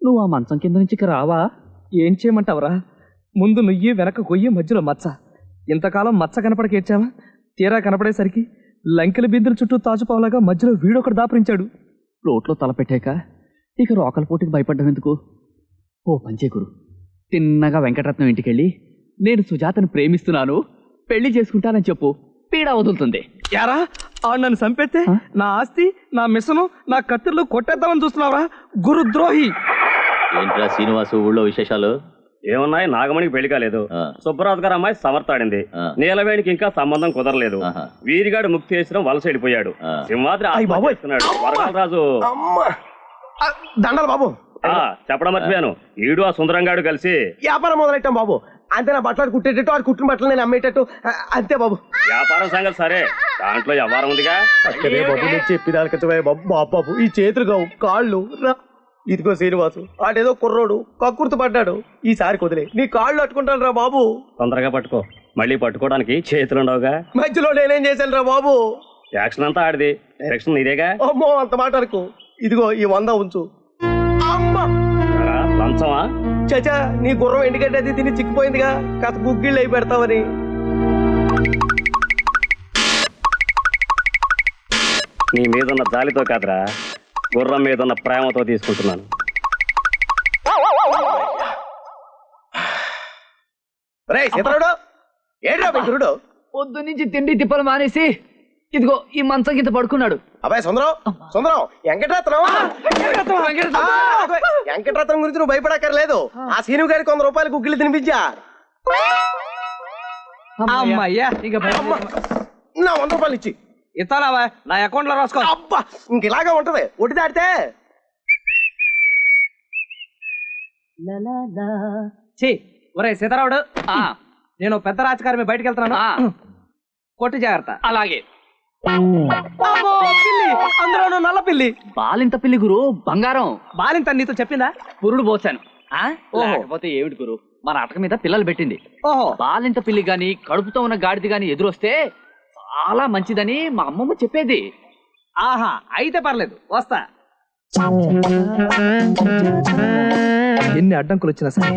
నువ్వు ఆ మంచం కింద నుంచి రావా? ఏం చేయమంటావురా? ముందు నుయ్యి వెనక గొయ్యి మధ్యలో మచ్చ. ఇంతకాలం మచ్చ కనపడకేడ్చావా? తీరా కనపడేసరికి లంకెల బిందుల చుట్టూ తాజుపావులాగా మధ్యలో వీడొకడు దాపరించాడు. రోట్లో తలపెట్టాక ఇక రోకల పోటీకి భయపడ్డం ఎందుకు? ఓ పంచే గురు, తిన్నగా వెంకటరత్నం ఇంటికెళ్ళి నేను సుజాతను ప్రేమిస్తున్నాను, పెళ్లి చేసుకుంటానని చెప్పు, పీడ వదులుతుంది. యారా నన్ను చంపేస్తే నా ఆస్తి, నా మిషను, నా కత్తిర్లు కొట్టేద్దామని చూస్తున్నావురా గురుద్రోహి! ఏంట్రా శ్రీనివాసు ఊళ్ళో విశేషాలు? ఏమున్నాయి, నాగమణికి పెళ్లి కాలేదు, సుబ్బరాజు గారు అమ్మాయి సమర్థాడింది, నీలవేణికి ఇంకా సంబంధం కుదరలేదు, వీరిగాడు ముక్తి చేసిన వలస వెళ్ళిపోయాడు, సింహాద్రి వరగాలరాజు దండలు బాబు. చెప్పడం మర్చిపోయాను, ఈడు ఆ సుందరంగాడు కలిసి వ్యాపారం మొదలెట్టాం బాబు. అంతే, నా బట్టలు కుట్టేటట్టు అది కుట్టిన బట్టలు నేను అమ్మేటట్టు అంతే బాబు. వ్యాపారం సంగతి సరే, దాంట్లో వ్యవహారం ఉందిగా. బాబు చెప్పిదానికచ్చవే బాబు. బాబు ఈ చేతులు కావు, కాళ్ళు. ఇదిగో శ్రీనివాసు, ఆడేదో కుర్రోడు కక్కుర్తి పడ్డాడు, ఈసారి కుదిలే నీ కాళ్ళు అట్టుకుంటాను రా బాబు. తొందరగా పట్టుకో, మళ్ళీ పట్టుకోవడానికి చేతులుండవుగా. మధ్యలో నేనేం చేశాను రా బాబు? యాక్షన్ అంతా ఆడిది, డైరెక్షన్ నీదేగా. అమ్మో అంత మాట అనుకో. ఇదిగో ఈ 100 ఉంచు. లంచమా? చచా, నీ గుర్రం ఎండుగడ్డి అది తిని చిక్కిపోయిందిగా, కాస్త గుగ్గిళ్ళు అయి పెడతావని. నీ మీదున్న జాలితో కాదురా, గుర్రం మీదున్న ప్రేమతో తీసుకుంటున్నాను. పొద్దు నుంచి తిండి తిప్పలు మానేసి ఇదిగో ఈ మంచం కింద పడుకున్నాడు. అబ్బాయి సుందరం, సుందరం, వెంకటరత్నం గురించి నువ్వు భయపడక్కర్లేదు. ఆ సీను గారికి 100 రూపాయలు గుగ్గిళ్ళు తినిపించా. నా 100 రూపాయలు ఇచ్చి ఇస్తానా? నా అకౌంట్ లో రాసుకో. అబ్బా, ఇంక ఇలాగా ఉంటది ఒడి దాడితే. ఒరే సీతారావుడు, నేను పెద్ద రాజకారి బయటకు వెళ్తున్నాను, కొట్టి జాగ్రత్త. అలాగే. అందులోనూ నల్ల పిల్లి. బాలింత పిల్లి గురు, బంగారం. బాలింత నీతో చెప్పిందా? పురుడు పోసాను. లేకపోతే ఏమిటి గురు, మన అటక మీద పిల్లలు పెట్టింది. బాలింత పిల్లి గాని కడుపుతో ఉన్న గాడిది గాని ఎదురొస్తే చాలా మంచిదని మా అమ్మమ్మ చెప్పేది. ఆహా, అయితే పర్లేదు, వస్తా. ఎన్ని అడ్డంకులు వచ్చినా సరే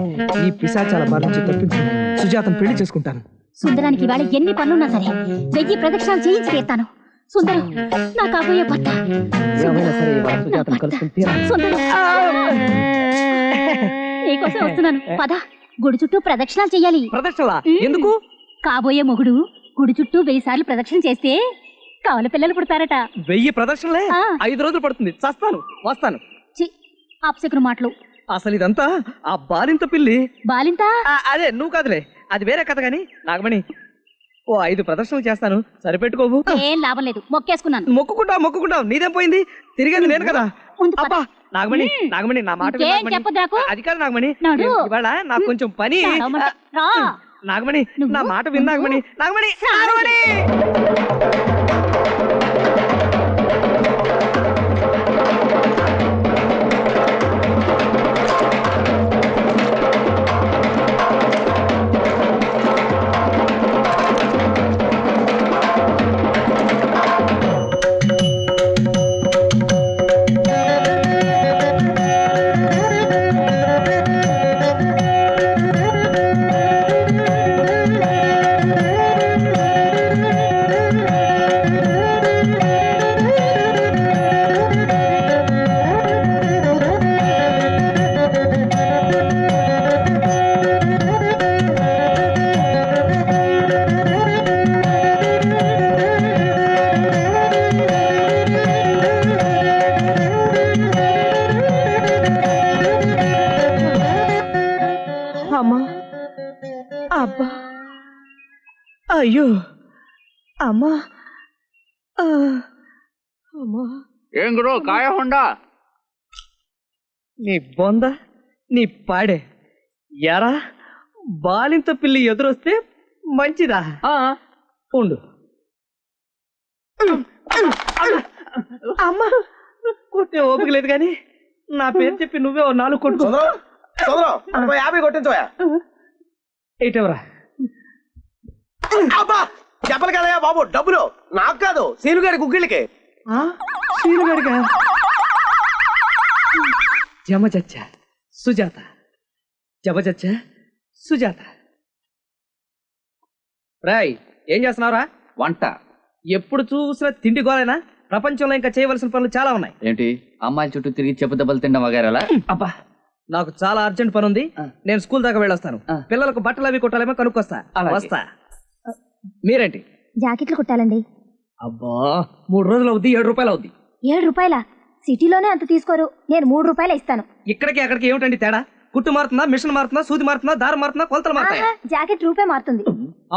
ఈ పిశాచాల బారి నుంచి తప్పించి సుజాతను పెళ్లి చేసుకుంటాను. సుందరానికి ఇవాళ ఎన్ని పనులున్నా సరే 1000 ప్రదక్షిణాలు చేయించి తీస్తాను. సుందరం, నా కాబోయే భర్త. సుందరం, నీకోసం వస్తున్నాను, పద. గుడి చుట్టూ ప్రదక్షిణాలు చెయ్యాలి. ప్రదక్షిణ ఎందుకు? కాబోయే మొగుడు గుడి చుట్టూ 1000 సార్లు ప్రదక్షిణ చేస్తే కవల పిల్లలు పుడతారట. 1000 ప్రదక్షిణలే? 5 రోజులు పడుతుంది. చస్తాను, వస్తాను. అప్సకురు మాటలు. అసలు ఇదంతా ఆ బాలింత పిల్లి. బాలింత? అదే, నువ్వు కాదులే, అది వేరే కథ. గాని నాగమణి, ఓ 5 ప్రదర్శనలు చేస్తాను, సరిపెట్టుకోవు. ఏం లాభం లేదు, మొక్కేసుకున్నాను. మొక్కుకుంటావు, నీదేం పోయింది? తిరిగేది నేను కదా. అబ్బా నాగమణి, నాగమణి, నా మాట అది కాదు నాగమణి, ఇవాళ నాకు కొంచెం పని. నాగమణి, నా మాట విను నాగమణి. నాగమణి, అబ్బా, అయ్యో, అమ్మా, అమ్మా. ఏం గురు, కాయ హోండా? నీ బొంద, నీ పాడే. ఎరా, బాలింత పిల్లి ఎదురొస్తే మంచిదా? ఉండు. అమ్మా, కొట్టే ఓపిక లేదు కానీ నా పేరు చెప్పి నువ్వే 4 కొట్టు. 50 కొట్టించోయా. ఏటవరా? అబ్బా, చెప్పలు కదయా బాబు, డబ్బులు నాకు కాదు, సీనుగాడి గుగ్గిళ్ళకి. సీనుగాడిగా? జమ చచ్చా, సుజాత, జబజచ్చ సుజాత. రాయ్, ఏం చేస్తున్నావురా? వంట. ఎప్పుడు చూసినా తిండి గోలేనా? ప్రపంచంలో ఇంకా చేయవలసిన పనులు చాలా ఉన్నాయి. ఏంటి అమ్మాయిల చుట్టూ తిరిగి చెప్పు దెబ్బలు తిండం వగేరాలా? అబ్బా, నాకు చాలా అర్జెంట్ పని ఉంది. నేను స్కూల్ దాకా వెళ్ళొస్తాను. పిల్లలకు బట్టలు అవి కుట్టాలేమో కనుక్కొస్తా. వస్తా. మీరేంటి? జాకెట్లు కుట్టాలండి. అబ్బా, 3 రోజులు అవుద్ది, 7 రూపాయలు అవుద్ది. 7 రూపాయలా? సిటీలోనే అంత తీసుకోరు. నేను 3 రూపాయలు ఇస్తాను. ఇక్కడికి అక్కడికి ఏమిటండి తేడా? కుట్టు మారుతుందా, మిషన్ మారుతుందా, సూది మారుతుందా, దారం మారుతుందా, కొలతలు మారుతాయా? జాకెట్ రూపే మారుతుంది.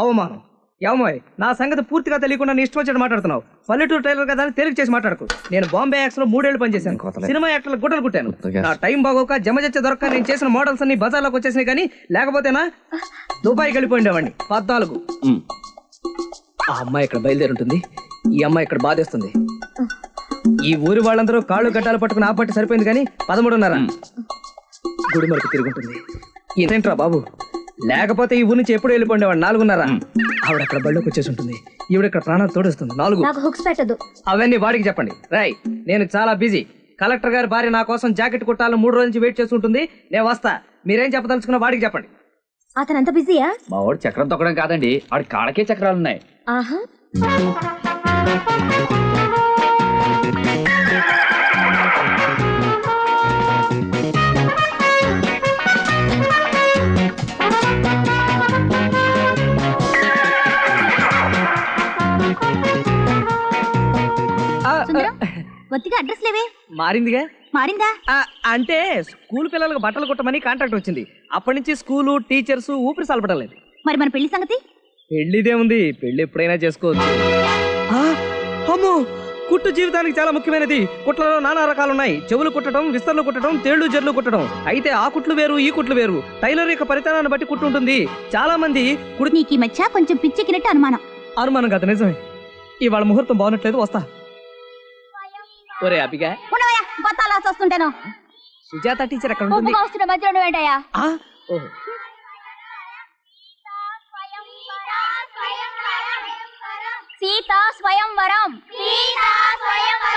అవమానం. ఏమోయ్, నా సంగతి పూర్తిగా తెలియకుండా నీ ఇష్టం వచ్చేది మాట్లాడుతున్నావు. పల్లెటూరు టైలర్ కదా అని తేలిక చేసి మాట్లాడుకో. నేను బాంబే యాక్స్ లో 3 ఏళ్ళు పనిచేశాను. సినిమా యాక్టర్లు గుడ్డలు కుట్టాను. నా టైం బాగోక జమజచ్చ దొరక్క నేను చేసిన మోడల్స్ అన్ని బజార్లోకి వచ్చేసినాయి. కానీ లేకపోతేనా దుబాయ్కి వెళ్ళిపోయిండేవాడిని. 14. ఆ అమ్మాయి ఇక్కడ బయలుదేరి ఉంటుంది, ఈ అమ్మాయి ఇక్కడ బాధేస్తుంది. ఈ ఊరి వాళ్ళందరూ కాళ్ళు గడ్డాలు పట్టుకుని ఆపట్టి సరిపోయింది. కానీ 13:30 గుడి మరకు తిరుగుంటుంది. ఇదేంట్రా బాబు, లేకపోతే ఈ ఊరి నుంచి ఎప్పుడు వెళ్ళిపోండేవాడు. 4:30 ఆవిడ అక్కడ బళ్ళోకి వచ్చేసి ఉంటుంది. ఈవిడ ఇక్కడ ప్రాణాలు తోడేస్తుంది. 4 నాకు హుక్స్ పెట్టదు. అవన్నీ వాడికి చెప్పండి. రాయ్, నేను చాలా బిజీ. కలెక్టర్ గారి భార్య నా కోసం జాకెట్ కుట్టాలని 3 రోజుల నుంచి వెయిట్ చేస్తుంటుంది. నేను వస్తా. మీరేం చెప్పదలుచుకున్నా వాడికి చెప్పండి. అతను అంత బిజీయా? మా వాడు చక్రం తొక్కడం కాదండి, వాడి కాళ్ళకే చక్రాలున్నాయి. ఆహా. వత్తిగా అడ్రస్ లేవే. మారిందిగా. మారిందా? అంటే స్కూల్ పిల్లలకు బట్టలు కుట్టమని కాంట్రాక్ట్ వచ్చింది. అప్పటి నుంచి స్కూలు, టీచర్స్ ఊపిరి సలపడం లేదు. మరి మన పెళ్లి సంగతి? పెళ్లిదే ఉంది, పెళ్లి ఎప్పుడైనా చేసుకోవచ్చు. అమ్మో, కుట్టు జీవితానికి చాలా ముఖ్యమైనది. కుట్లలో నానా రకాలున్నాయి. చెవులు కుట్టడం, విస్తర్లు కుట్టడం, తేళ్లు జర్లు కుట్టడం. అయితే ఆ కుట్లు వేరు, ఈ కుట్లు వేరు. టైలర్ యొక్క పరితానాన్ని బట్టి కుట్టు ఉంటుంది. చాలా మంది నీకు ఈ మధ్య కొంచెం పిచ్చెక్కినట్టు అనుమానం. అనుమానం కాదు, నిజమే. ఇవాళ ముహూర్తం బాగున్నట్లేదు, వస్తా. ఒరే అభిగా, వస్తుంటాను. సుజాత టీచర్ అక్కడ ఉంటుంది. మధ్యలో ఏంటయ్యా? సీతా స్వయంవరం.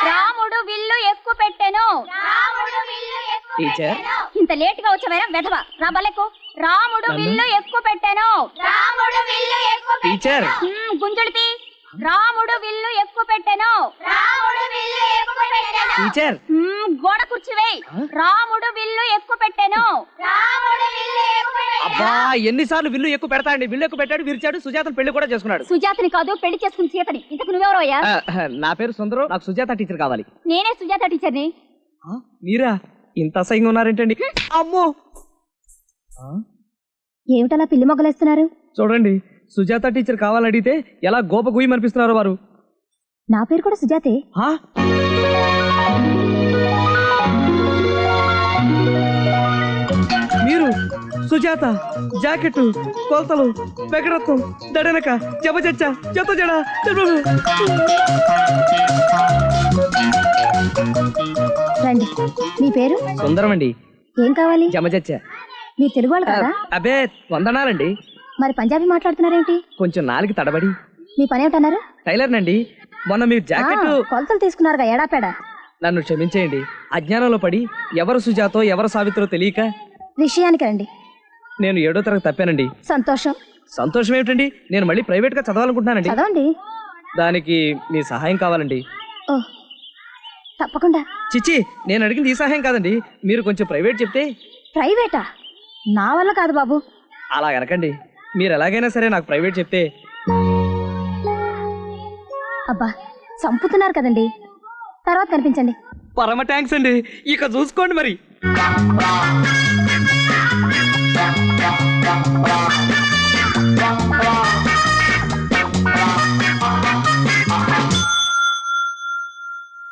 రాముడు విల్లు ఎక్కువ పెట్టెను. టీచర్, ఇంత లేట్ గా వచ్చేవేరా వెధవ. రా బలెక్కు. రాముడు విల్లు ఎక్కువ పెట్టెను. టీచర్ గుంజుడితి. రాముడు విల్లు ఎక్కువ పెట్టెను. టీచర్ గోడ కుర్చీవేయ్. రాముడు విల్లు ఎక్కువ పెట్టెను. అబ్బా, ఎన్నిసార్లు విల్లు ఎక్కువ పెడతాండి. విల్లు ఎక్కువ పెట్టాడు, విరిచాడు. సుజాతను పెళ్లి కూడా చేసుకున్నాడు. సుజాతని కాదు, పెళ్లి చేసుకుని సీతని. ఇంతకు నువ్వెవరో అయ్యా? నా పేరు సుందరం. నాకు సుజాత టీచర్ కావాలి. నేనే సుజాత టీచర్ని. మీరా? ఇంత అసహ్యంగా ఉన్నారేంటండి? అమ్మో, ఏమిటలా పిల్లి మొగ్గలేస్తున్నారు? చూడండి, సుజాత టీచర్ కావాలని అడిగితే ఎలా గోప గుయ్యి అనిపిస్తున్నారు వారు. నా పేరు కూడా సుజాతే. మీరు సుజాత, జాకెట్, కొలతలు, పెగరత్వం, దడనక, జబజచ్చ, జత జడ. రండి. మీ పేరు? సుందరం అండి. ఏం కావాలి? జమజచ్చ. మీరు తెలుగు వాళ్ళు కదా? అబే, వందనాలండి. మరి పంజాబీ మాట్లాడుతున్నారేంటి? కొంచెం నాలుగు తడబడి. మీ పని ఏమిటన్నారు? టైలర్ నండి. మొన్న మీరు జాకెట్ కొలతలు తీసుకున్నారుగా, ఏడాపేడా. నన్ను క్షమించేయండి. అజ్ఞానంలో పడి ఎవరు సుజాతో ఎవరు సావిత్రో తెలియక. విషయానికి రండి. నేను 7వ తరగతి తప్పానండి. సంతోషం. సంతోషం ఏమిటండి? నేను మళ్ళీ ప్రైవేట్ గా చదవాలనుకుంటున్నానండి. చదవండి. దానికి మీ సహాయం కావాలండి. తప్పకుండా. చిచ్చి, నేను అడిగింది ఈ సహాయం కాదండి. మీరు కొంచెం ప్రైవేట్ చెప్తే. ప్రైవేటా? నా వల్ల కాదు బాబు. అలా అనకండి. మీరు ఎలాగైనా సరే నాకు ప్రైవేట్ చెప్తే. అబ్బా, చంపుతున్నారు కదండి. తర్వాత కనిపించండి. పరమ థ్యాంక్స్ అండి. ఇక చూసుకోండి మరి.